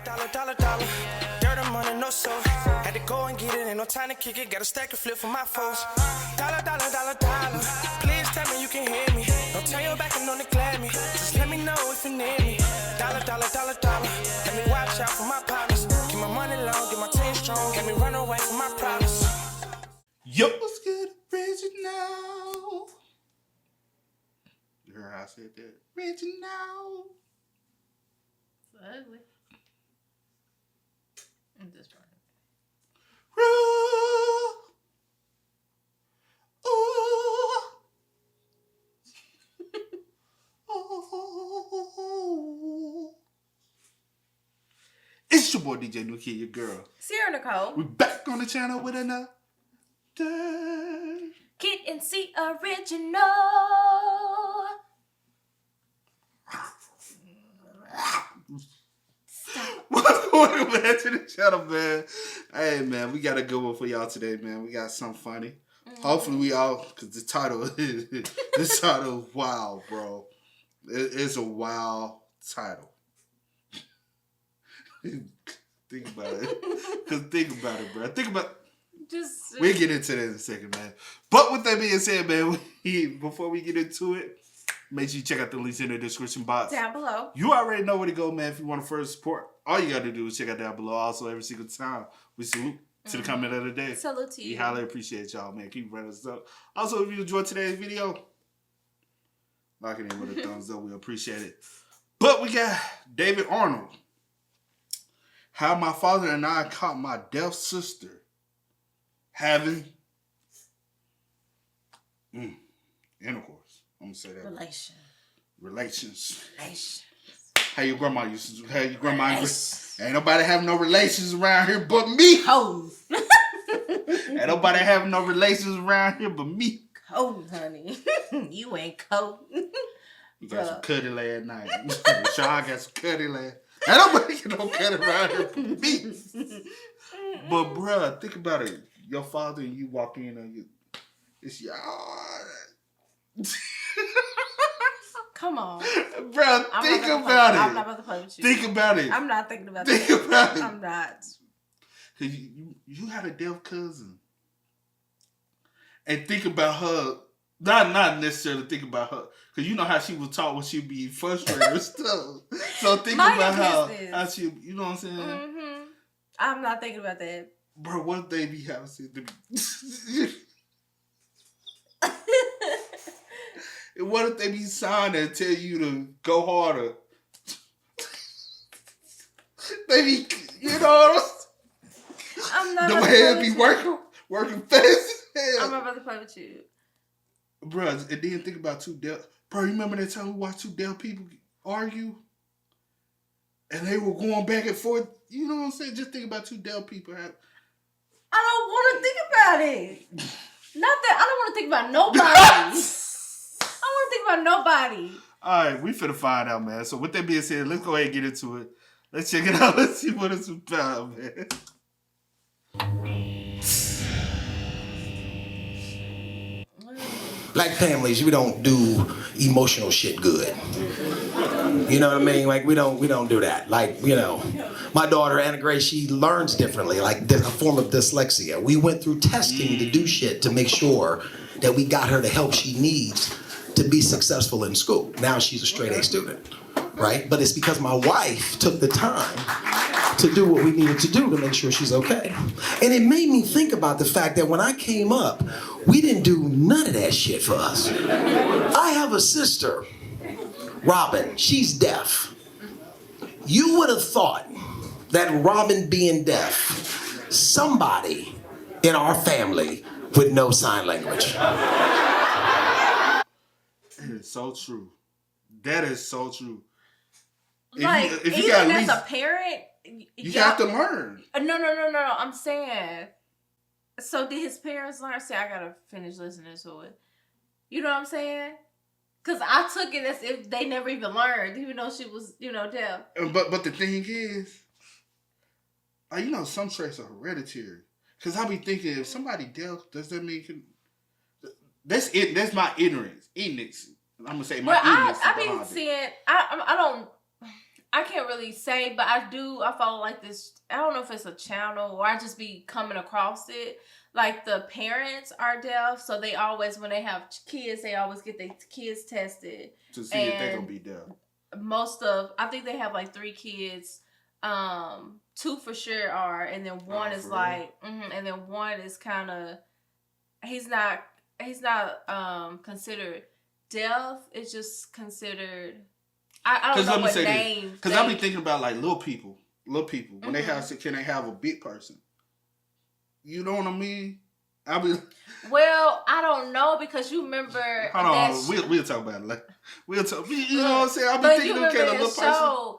dollar. Dirt and money, no soul. Had to go and get it, ain't no time to kick it. Got a stack of flip for my foes. Dollar. Please tell me you can hear me. Don't turn your back and don't neglect me. Just let me know if you need me. Dollar. Let me watch out for my partners. Keep my money long, get my team strong. Let me run away from my problems. Yo, what's good, original? You heard how I said that? Original. It's ugly. I'm just trying. It's your boy DJ New Kid, your girl. Sierra Nicole. We're back on the channel with another Kid and C original. Welcome back to the channel, man. Hey, man, we got a good one for y'all today, man. We got something funny. Hopefully we all, because the title is wild, bro. It's a wild title. Think about it, bro. We'll get into that in a second, man. But with that being said, man, before we get into it, make sure you check out the links in the description box. Down below. You already know where to go, man. If you want to further support, all you got to do is check out down below. Also, every single time, we salute to the comment of the day. Salute to you. We highly appreciate y'all, man. Keep running us up. Also, if you enjoyed today's video, lock it in with a thumbs up. We appreciate it. But we got David Arnold. How my father and I caught my deaf sister having intercourse. I'm gonna say that. Relations. How your grandma used to. How your grandma. Ain't nobody having no relations around here but me. Cold. Ain't nobody having no relations around here but me. Cold, honey. You ain't cold. You got some cutty last night. Shaw got some cutty last. Ain't nobody get no cutty around here but me. But bruh, think about it. Your father and you walk in and it's y'all. Come on. Bro, think about it. I'm not about to play with you. Think about it. I'm not thinking about Think that. about it. I'm not. Cause you had a deaf cousin. And think about her. Not necessarily think about her. Because you know how she was taught when she'd be frustrated and stuff. So think about how she, you know what I'm saying? Mm-hmm. I'm not thinking about that. Bro, what if they be having to be... What if they be signing and tell you to go harder? They be, you know, I'm not. The way it be working fast. I'm not about to play with you, bro. And then think about two deaf. Bro, you remember that time we watched two deaf people argue, and they were going back and forth. You know what I'm saying? Just think about two deaf people. I don't want to think about it. Not that I don't want to think about nobody. I want to think about nobody. All right, we finna find out, man. So with that being said, let's go ahead and get into it. Let's check it out. Let's see what it's about, man. Black families, we don't do emotional shit good. You know what I mean? Like we don't do that. Like, you know, my daughter Anna Grace, she learns differently, like a form of dyslexia. We went through testing to do shit to make sure that we got her the help she needs to be successful in school. Now she's a straight A student, right? But it's because my wife took the time to do what we needed to do to make sure she's okay. And it made me think about the fact that when I came up, we didn't do none of that shit for us. I have a sister, Robin, she's deaf. You would have thought that Robin being deaf, somebody in our family would know sign language. It is so true. That is so true. Like, if you even got as a parent, you have to learn. No. I'm saying. So did his parents learn? Say, I gotta finish listening to it. You know what I'm saying? Because I took it as if they never even learned, even though she was, deaf. But the thing is, some traits are hereditary. Because I be thinking, if somebody deaf, does that mean... That's it. That's my ignorance. I'm gonna say my ignorance. I been seeing. I don't. I can't really say, but I follow like this, I don't know if it's a channel or I just be coming across it. Like the parents are deaf, so they always, when they have kids, they always get their kids tested. To see if they're going to be deaf. I think they have like 3 kids. 2 for sure are, and then one is like, and then one is kind of, he's not considered deaf. It's just considered, I don't know what name. Because I be thinking about like little people when they have, can they have a big person? You know what I mean? Well, I don't know, because you remember. Hold on, we'll talk about it. Like, we'll talk. You know what I'm saying? I be thinking, okay, a little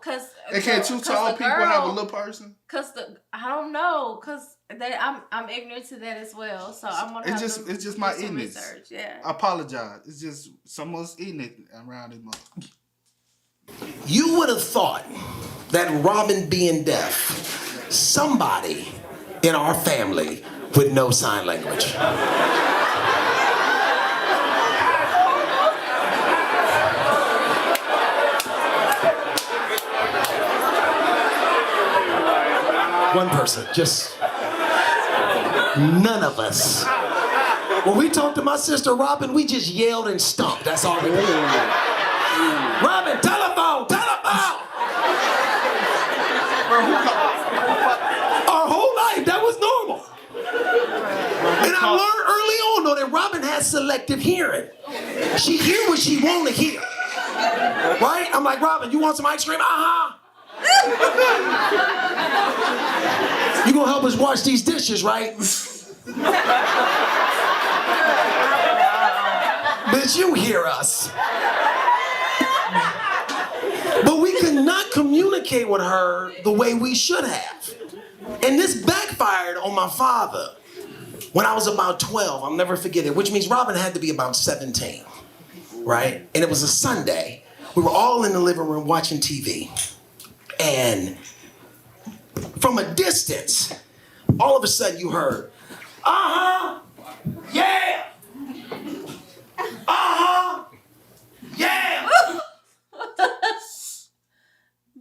person. And can't 2 tall people have a little person? I don't know, because I'm ignorant to that as well. So I'm gonna. It's just my ignorance. Research. Yeah. I apologize. It's just someone's ignorant around this month. You would have thought that Robin being deaf, somebody in our family would know sign language. One person, just none of us. When we talked to my sister Robin, we just yelled and stomped. That's all we did. Robin, telephone! Our whole life, that was normal. And I learned early on, though, that Robin has selective hearing. She hear what she want to hear. Right? I'm like, Robin, you want some ice cream? You gonna help us wash these dishes, right? Bitch, you hear us. But we could not communicate with her the way we should have. And this backfired on my father when I was about 12. I'll never forget it, which means Robin had to be about 17, right? And it was a Sunday. We were all in the living room watching TV. And from a distance, all of a sudden you heard, yeah, yeah.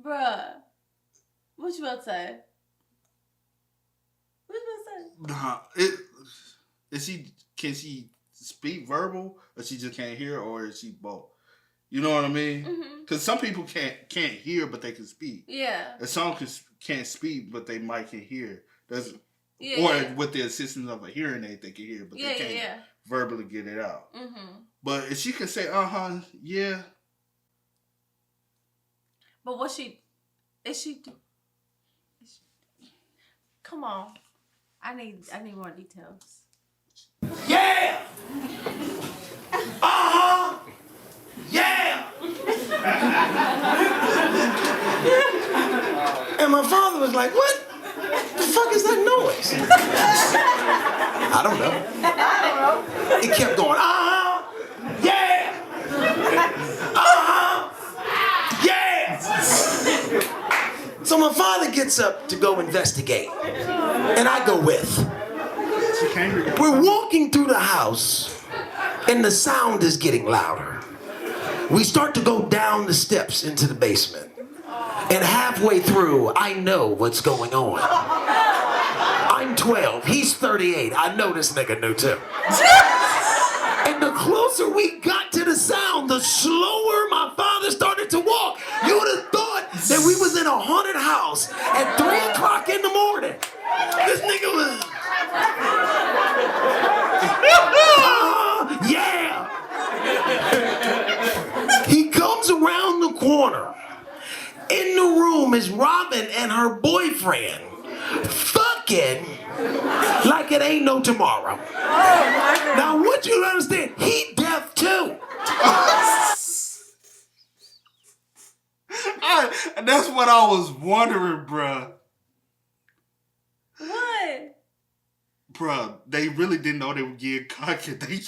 Bruh, what you about to say? What you about to say? Can she speak verbal, or she just can't hear, or is she both? You know what I mean? Because some people can't hear, but they can speak. Yeah. And some can't speak, but they might can hear. With the assistance of a hearing aid, they can hear, but they can't verbally get it out. But if she can say, yeah. But what is she? Come on, I need more details. Yeah. Yeah. And my father was like, what the fuck is that noise? I don't know. It kept going, yeah. Yeah. So my father gets up to go investigate, and I go with. We're walking through the house, and the sound is getting louder. We start to go down the steps into the basement. And halfway through, I know what's going on. I'm 12, he's 38. I know this nigga knew too. And the closer we got to the sound, the slower my father started to walk. You would have thought that we was in a haunted house at 3 o'clock in the morning. This nigga was... yeah! He comes around the corner. In the room is Robin and her boyfriend fucking like it ain't no tomorrow. Now, what you understand? He deaf too. That's what I was wondering, bruh. What? Bruh, they really didn't know they were getting cocky. They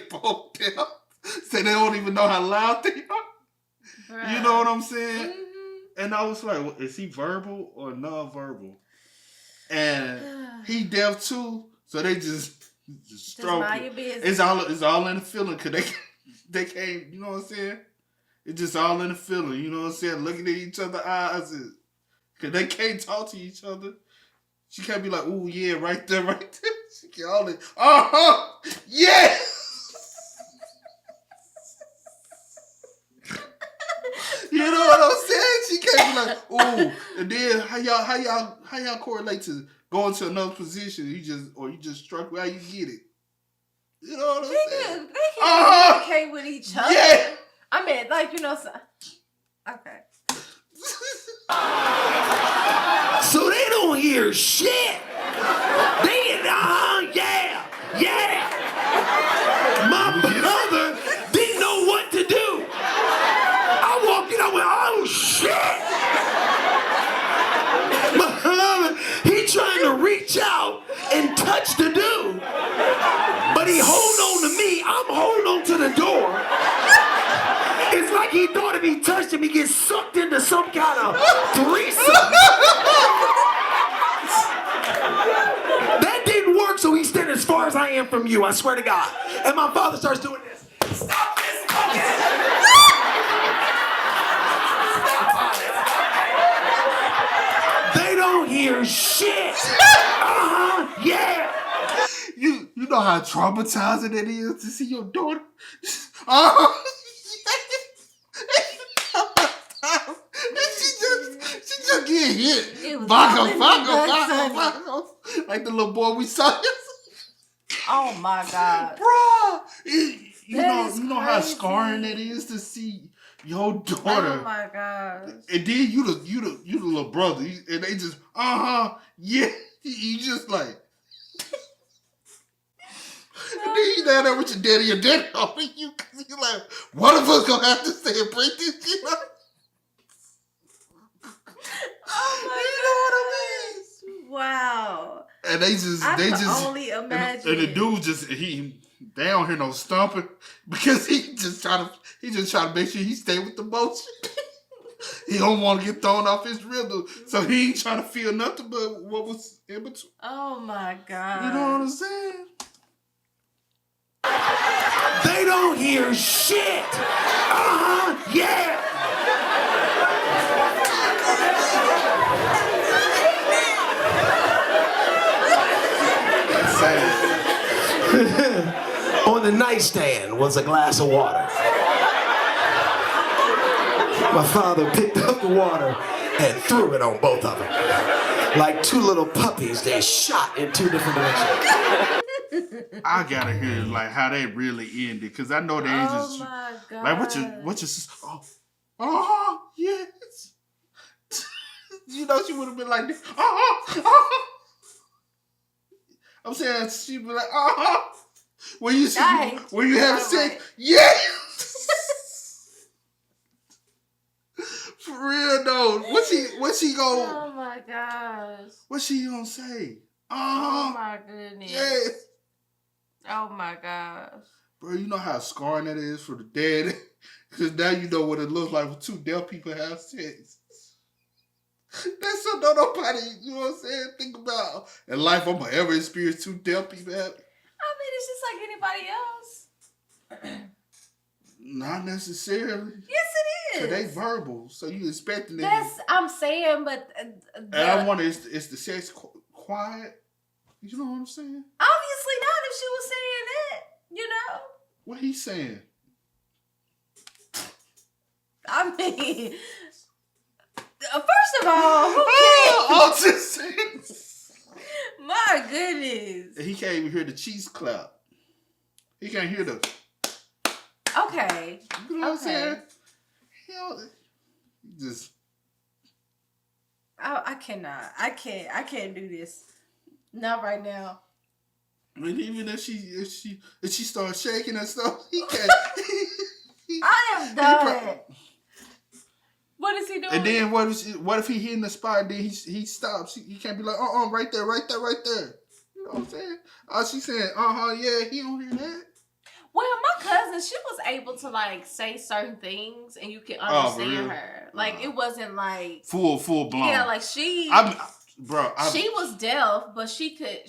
both deaf. So they don't even know how loud they are. Bruh. You know what I'm saying? And I was like, is he verbal or non-verbal? And he deaf too, so they just stroke it. It's all in the feeling, because they can't, you know what I'm saying? It's just all in the feeling, you know what I'm saying? Looking at each other's eyes, because they can't talk to each other. She can't be like, ooh, yeah, right there, right there. She can only, yeah. You know what I'm saying? She can't be like, ooh, and then how y'all correlate to going to another position? You just struck how you get it. You know what I'm saying? They can communicate with each other. Yeah. I mean, like, you know, okay. So they don't hear shit. They, yeah. My brother didn't know what to do. I walked in, I went, oh shit. My brother, he trying to reach out and touch the dude. But he hold on to me, I'm holding on to the door. It's like he thought if he touched him, he gets sucked into some kind of threesome. That didn't work, so he stayed as far as I am from you, I swear to God. And my father starts doing this. Stop this fucking... They don't hear shit. Yeah. You know how traumatizing it is to see your daughter? She just get hit. Vago. Like the little boy we saw. Oh my God. Bruh. You know how crazy. scarring it is to see your daughter. Oh my gosh. And then you the little brother. And they just, yeah. You just like. And then you down there with your daddy helping you. Cause you're like, one of us gonna have to stay and break this shit up. Oh my You know what I mean? Wow. And they can just only imagine. And the dude they don't hear no stomping because he just trying to make sure he stay with the motion. He don't want to get thrown off his rhythm, so he ain't trying to feel nothing but what was in between. Oh my God. You know what I'm saying? They don't hear shit. Yeah. On the nightstand was a glass of water. My father picked up the water and threw it on both of them. Like two little puppies, they shot in two different directions. I gotta hear like how they really ended, because I know they ain't just my God. like what your yes. You know she would have been like this. I'm saying she'd be like, when you have sex, yeah. For real though. What she go? Oh my gosh. What she gonna say? Oh my goodness. Yes. Oh my gosh. Bro, you know how scarring that is for the dead? Because now you know what it looks like when two deaf people have sex. That's something nobody, you know what I'm saying, think about. In life, I'm going to ever experience two deaf people have. I mean, it's just like anybody else. Not necessarily. Yes, it is. So they verbal, so you expecting them. I'm saying, but... and I wonder, is the sex quiet? You know what I'm saying? Obviously not if she was saying that, you know? What he saying? I mean, first of all, who cares? I'm just saying. My goodness. He can't even hear the cheese clap. He can't hear the... Okay. You know what I'm saying? He just... I cannot. I can't do this. Not right now. I mean, even if she starts shaking and stuff, he can't. I am done. What is he doing? And then what if he hitting the spot and then he stops? He can't be like, right there. You know what I'm saying? She's saying, yeah, he don't hear that. Well, my cousin, she was able to like say certain things and you can understand her. Like it wasn't like full blown. Yeah, like she was deaf, but she could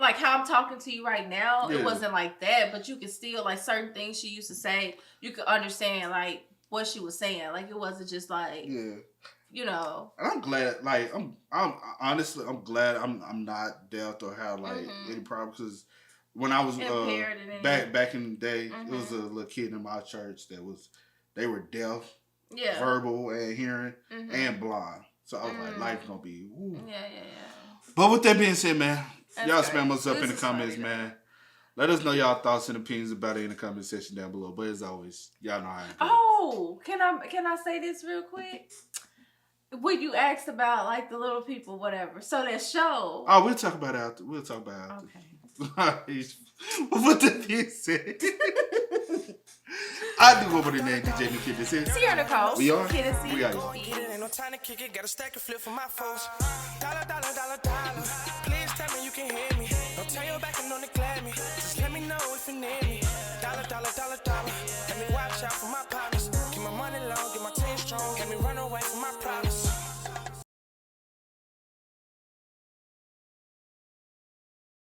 like how I'm talking to you right now, It wasn't like that, but you could still like certain things she used to say, you could understand like what she was saying. Like, it wasn't just like, you know. And I'm glad. Like, I'm honestly, I'm glad I'm not deaf or have like any problems. Because when I was back in the day, it was a little kid in my church they were deaf, verbal and hearing, and blind. So I was like, life's gonna be. Woo. Yeah. But with that being said, man, y'all great. spam us up This in the is comments, funny, man. Let us know y'all thoughts and opinions about it in the comment section down below. But as always, y'all know how I do. Oh, can I say this real quick? When you asked about like the little people, whatever. So that show. Oh, we'll talk about it after. We'll talk about it after. Okay. With that being said, I do go by the name DJ Kid. This is Sierra Nicole. We are. Kid and We are. CMGMT. Ain't no time to kick it, got a stack of flip for my foes.